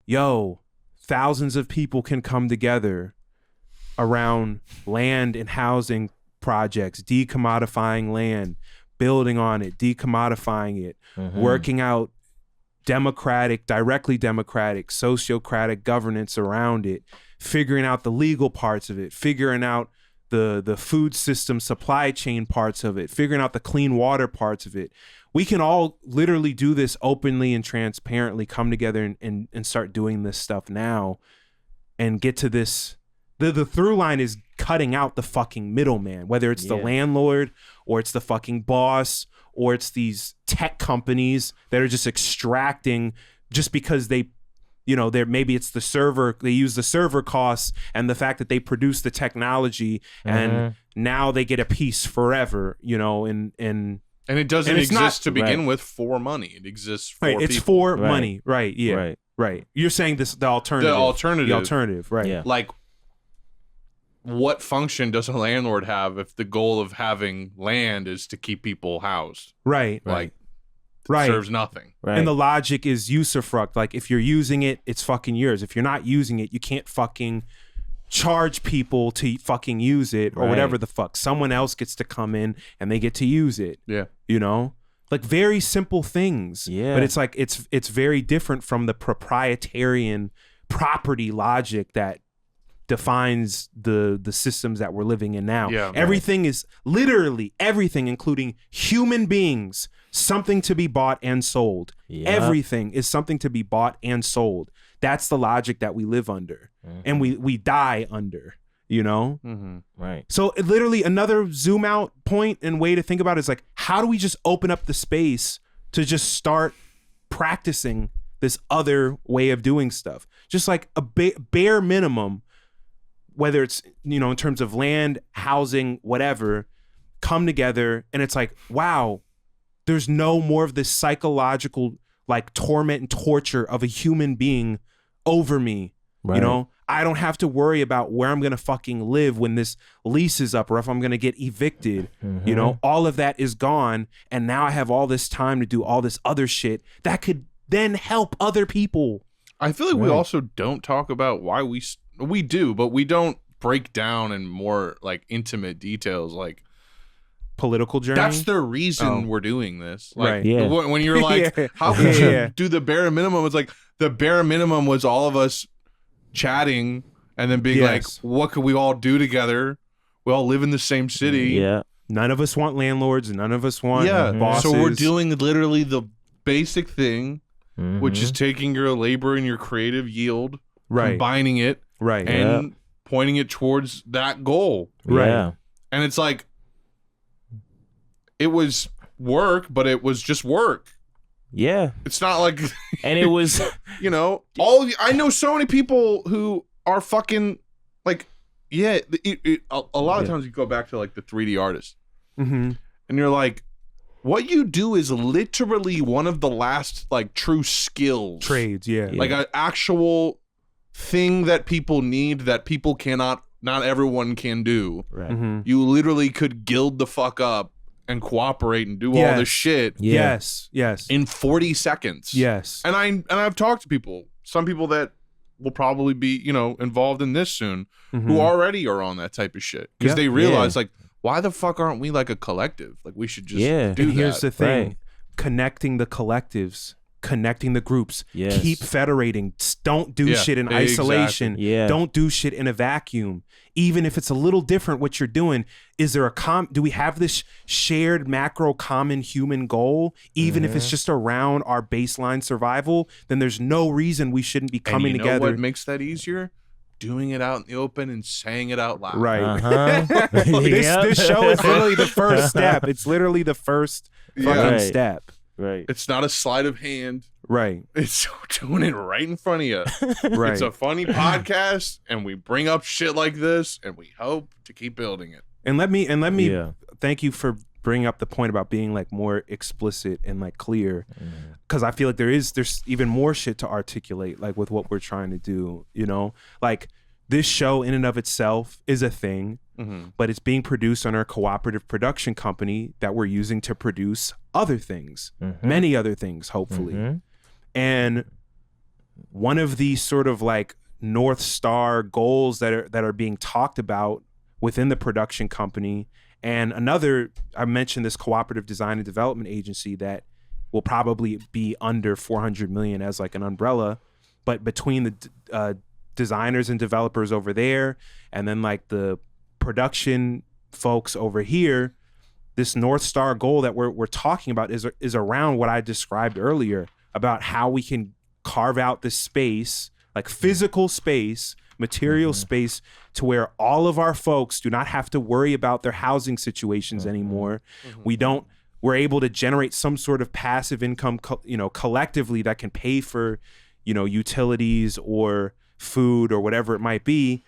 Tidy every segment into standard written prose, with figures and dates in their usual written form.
yo, thousands of people can come together around land and housing projects, decommodifying land, building on it, decommodifying it, working out directly democratic, sociocratic governance around it, figuring out the legal parts of it, figuring out the food system supply chain parts of it, figuring out the clean water parts of it. We can all literally do this openly and transparently, come together and start doing this stuff now and get to this. The through line is cutting out the fucking middleman, whether it's the landlord or it's the fucking boss or it's these tech companies that are just extracting just because they, maybe it's the server, they use the server costs and the fact that they produce the technology and now they get a piece forever, and it doesn't exist to begin with for money. It exists for people. It's for money. Right. Yeah. Right. You're saying this, the alternative. The alternative. Right. Yeah. Like, what function does a landlord have if the goal of having land is to keep people housed? Right. Like, it serves nothing. Right. And the logic is usufruct. Like, if you're using it, it's fucking yours. If you're not using it, you can't fucking charge people to fucking use it or whatever the fuck. Someone else gets to come in and they get to use it. Yeah. Like very simple things. Yeah. But it's like, it's very different from the proprietarian property logic that defines the systems that we're living in now. Yeah, everything is literally everything, including human beings, something to be bought and sold. Everything is something to be bought and sold. That's the logic that we live under and we die under, Right. So literally another zoom out point and way to think about it is like, how do we just open up the space to just start practicing this other way of doing stuff? Just like a bare minimum, whether it's, in terms of land, housing, whatever, come together. And it's like, wow, there's no more of this psychological like torment and torture of a human being over me. Right. I don't have to worry about where I'm going to fucking live when this lease is up or if I'm going to get evicted. All of that is gone. And now I have all this time to do all this other shit that could then help other people. I feel like we also don't talk about why we do, but we don't break down in more like intimate details, like political journey. That's the reason we're doing this. Like, right. Yeah. When you're like, how could you do the bare minimum? It's like the bare minimum was all of us chatting and then being like, what could we all do together? We all live in the same city. Yeah. None of us want landlords. None of us want bosses. So we're doing literally the basic thing, which is taking your labor and your creative yield, combining it, and pointing it towards that goal. Right. Yeah. And it's like, it was work, but it was just work. Yeah. It's not like, and it was, I know so many people who are fucking like, a lot of times you go back to like the 3D artist and you're like, what you do is literally one of the last like true skills. Trades, like an actual thing that people need that people not everyone can do. right. You literally could gild the fuck up and cooperate and do all this shit. Yeah. Yes. In 40 seconds. Yes. And I've talked to people, some people that will probably be, involved in this soon, who already are on that type of shit. Because they realize like, why the fuck aren't we like a collective? Like we should just do and that. Here's the thing. Connecting the collectives, connecting the groups, keep federating. Don't do shit in isolation. Exactly. Yeah. Don't do shit in a vacuum. Even if it's a little different what you're doing, is there do we have this shared macro common human goal? Even if it's just around our baseline survival, then there's no reason we shouldn't be coming and together. What makes that easier? Doing it out in the open and saying it out loud. Right. This show is literally the first step. It's literally the first fucking step. Right. It's not a sleight of hand. Right. It's doing it right in front of you. Right. It's a funny podcast, and we bring up shit like this, and we hope to keep building it. And let me thank you for bringing up the point about being like more explicit and like clear, because I feel like there's even more shit to articulate, like with what we're trying to do. Like this show in and of itself is a thing, but it's being produced on our cooperative production company that we're using to produce other things, many other things, hopefully. And one of these sort of like North Star goals that are being talked about within the production company. And another, I mentioned this cooperative design and development agency that will probably be under 400 million as like an umbrella, but between the designers and developers over there, and then like the production folks over here, this North Star goal that we're talking about is around what I described earlier about how we can carve out this space, like physical space, material space, to where all of our folks do not have to worry about their housing situations anymore. We're able to generate some sort of passive income, collectively that can pay for, utilities or food or whatever it might be.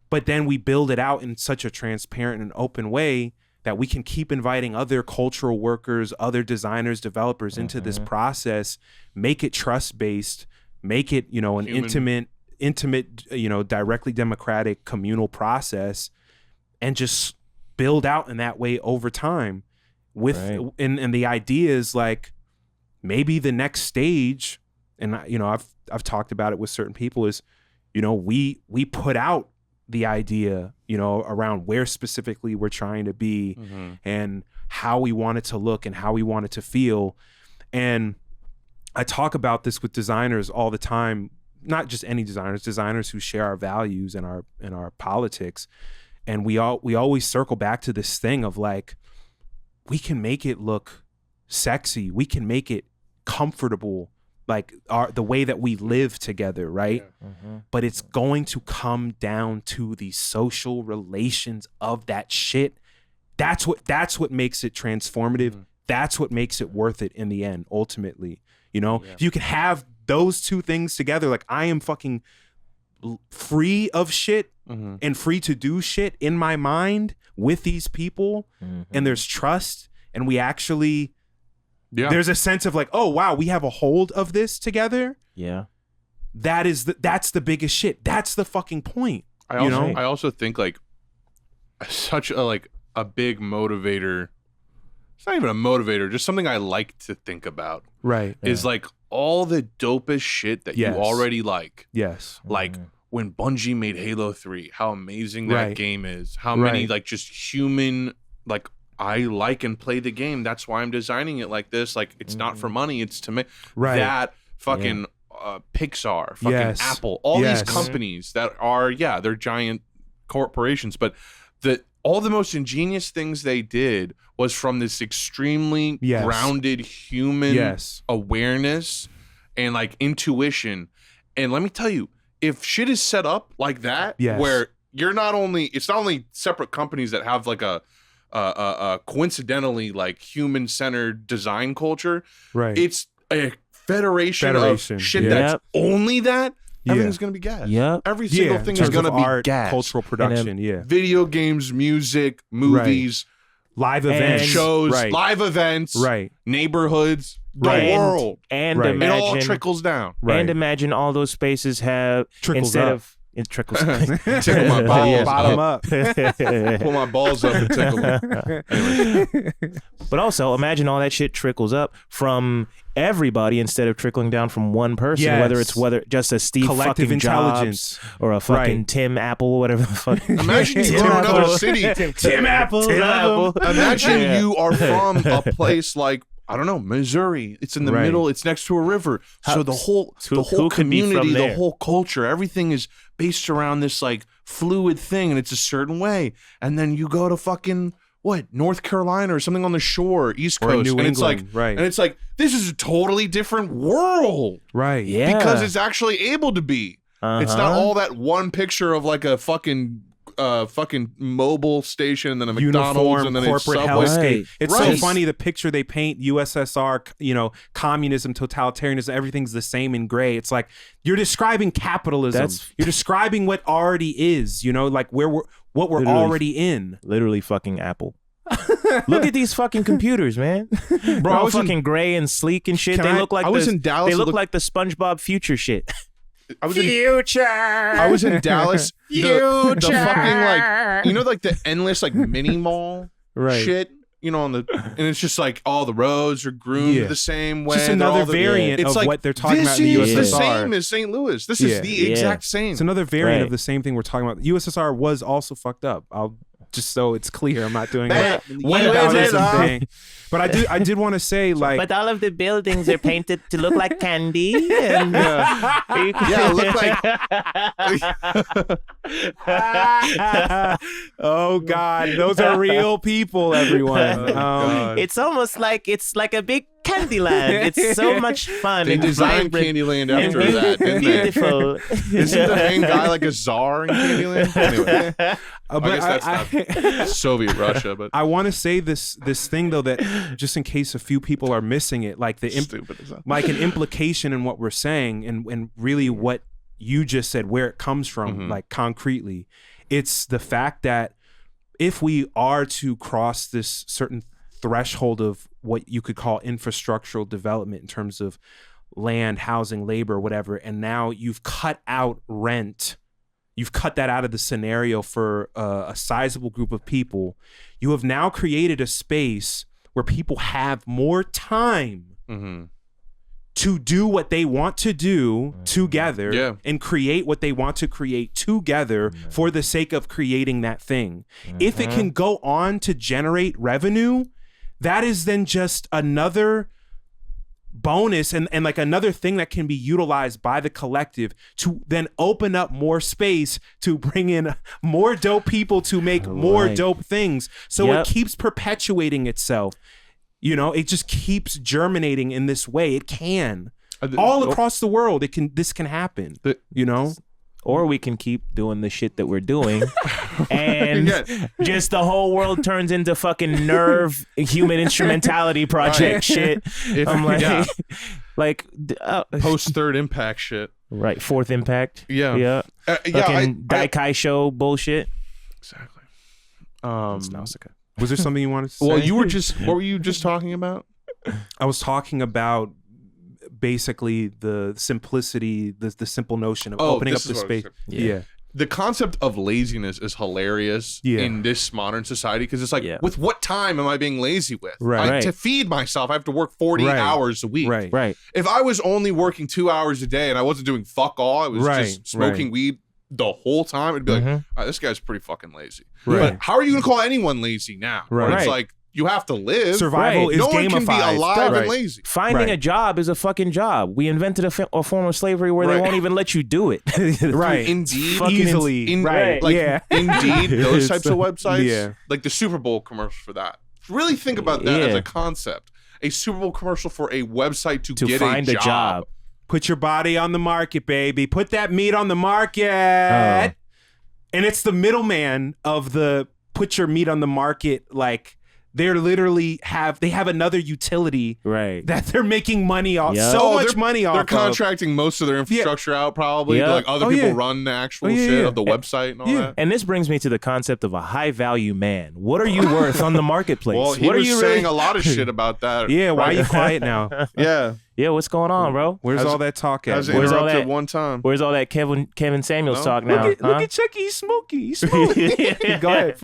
But then we build it out in such a transparent and open way that we can keep inviting other cultural workers, other designers, developers into this process, make it trust-based, make it, an intimate, directly democratic communal process, and just build out in that way over time. And the idea is like, maybe the next stage, and I've talked about it with certain people, is, we put out the idea, around where specifically we're trying to be and how we want it to look and how we want it to feel. And I talk about this with designers all the time, not just any designers who share our values and our politics. And we always circle back to this thing of like, we can make it look sexy. We can make it comfortable, like the way that we live together, right? But it's going to come down to the social relations of that shit. That's what makes it transformative. That's what makes it worth it in the end, ultimately. If you can have those two things together, like I am fucking free of shit and free to do shit in my mind with these people, and there's trust, and we actually there's a sense of like, oh wow, we have a hold of this together. That's the biggest shit. That's the fucking point. I also think like such a big motivator, it's not even a motivator, just something I like to think about, is like all the dopest shit that you already like. Like when Bungie made Halo 3, how amazing that game is. How many like just human, like, I like and play the game. That's why I'm designing it like this. Like, it's not for money. It's to make that fucking Pixar, fucking Apple, all these companies that are, they're giant corporations, but all the most ingenious things they did was from this extremely grounded human awareness and like intuition. And let me tell you, if shit is set up like that, where it's not only separate companies that have like a coincidentally like human-centered design culture, it's a federation of shit that's only that. Everything's gonna be gas. Every single thing is gonna be gas. Cultural production, video games, music, movies, live events, shows, live events, neighborhoods, the world, and it all trickles down. And imagine all those spaces have it trickles. Tickle my balls, bottom up. Pull my balls up and tickle them. Anyway. But also imagine all that shit trickles up from everybody instead of trickling down from one person. Whether it's just a Steve collective fucking intelligence Jobs or a fucking Tim Apple, whatever the fuck. Imagine you are another city. Tim Apple. Imagine you are from a place like, I don't know, Missouri. It's in the middle. It's next to a river. So the whole community, the whole culture, everything is based around this like fluid thing, and it's a certain way. And then you go to fucking North Carolina or something on the shore, East Coast, New and England, and it's like this is a totally different world, because it's actually able to be. It's not all that one picture of like a fucking mobile station and then a McDonald's uniform, and then corporate a Subway. hellscape. It's so funny, the picture they paint, USSR, communism, totalitarianism, everything's the same in gray. It's like you're describing capitalism. You're describing what already is, like what we're already in. Literally fucking Apple. Look at these fucking computers, man. Bro, all fucking gray and sleek and shit. They look like in Dallas. They look like the SpongeBob future shit. I was in Dallas. The fucking like, like the endless like mini mall shit. on the, and it's just like all the roads are groomed the same way. Just another variant of like, what they're talking about in the USSR. This is the same as St. Louis. This is the exact same. It's another variant of the same thing we're talking about. The USSR was also fucked up. I'll just so it's clear, I'm not doing it. But I did want to say, like, but all of the buildings are painted to look like candy, and look like. Oh God, those are real people, everyone. It's almost like a big Candyland. It's so much fun. They designed Candyland after that, didn't beautiful. Isn't the main guy like a czar in Candyland? Anyway, I guess that's not Soviet Russia. But I want to say this thing though, that just in case a few people are missing it, like like an implication in what we're saying, and really what you just said, where it comes from, like concretely, it's the fact that if we are to cross this certain threshold of what you could call infrastructural development in terms of land, housing, labor, whatever, and now you've cut out rent, you've cut that out of the scenario for a sizable group of people, you have now created a space where people have more time to do what they want to do together and create what they want to create together for the sake of creating that thing. If it can go on to generate revenue, that is then just another bonus and like another thing that can be utilized by the collective to then open up more space to bring in more dope people to make more dope things. So it keeps perpetuating itself. It just keeps germinating in this way. It can. All across the world, this can happen. Or we can keep doing the shit that we're doing, and just the whole world turns into fucking Nerve human instrumentality project shit. I'm like, post Third Impact shit. Right, Fourth Impact. Yeah. Daikai show bullshit. Exactly. Nausicaa. Was there something you wanted to say? Well, what were you just talking about? I was talking about basically the simplicity, the simple notion of opening up the space. The concept of laziness is hilarious in this modern society, because it's like, with what time am I being lazy with? To feed myself, I have to work 40 hours a week. Right. If I was only working 2 hours a day and I wasn't doing fuck all, I was just smoking weed the whole time, it'd be like, all right, this guy's pretty fucking lazy. But how are you gonna call anyone lazy now? It's like, you have to live. Survival is no gamified. one can be alive and lazy. Finding a job is a fucking job. We invented a form of slavery where they won't even let you do it. Indeed. Easily. Indeed, those types of websites. Like the Super Bowl commercial for that. Really think about that as a concept. A Super Bowl commercial for a website to get find a job. Put your body on the market, baby. Put that meat on the market. And it's the middleman of the put your meat on the market, like, they're literally have another utility that they're making money off. So much money off. They're contracting most of their infrastructure out, probably. Like other people run the actual shit of the website and all that. And this brings me to the concept of a high value man. What are you worth on the marketplace? Well, he was saying a lot of shit about that. Why are you quiet now? Yeah, what's going on, bro? Where's all that talk at? Where's all that one time? Where's all that Kevin Samuels talk now? Look at Chucky, he's smoky. Go ahead.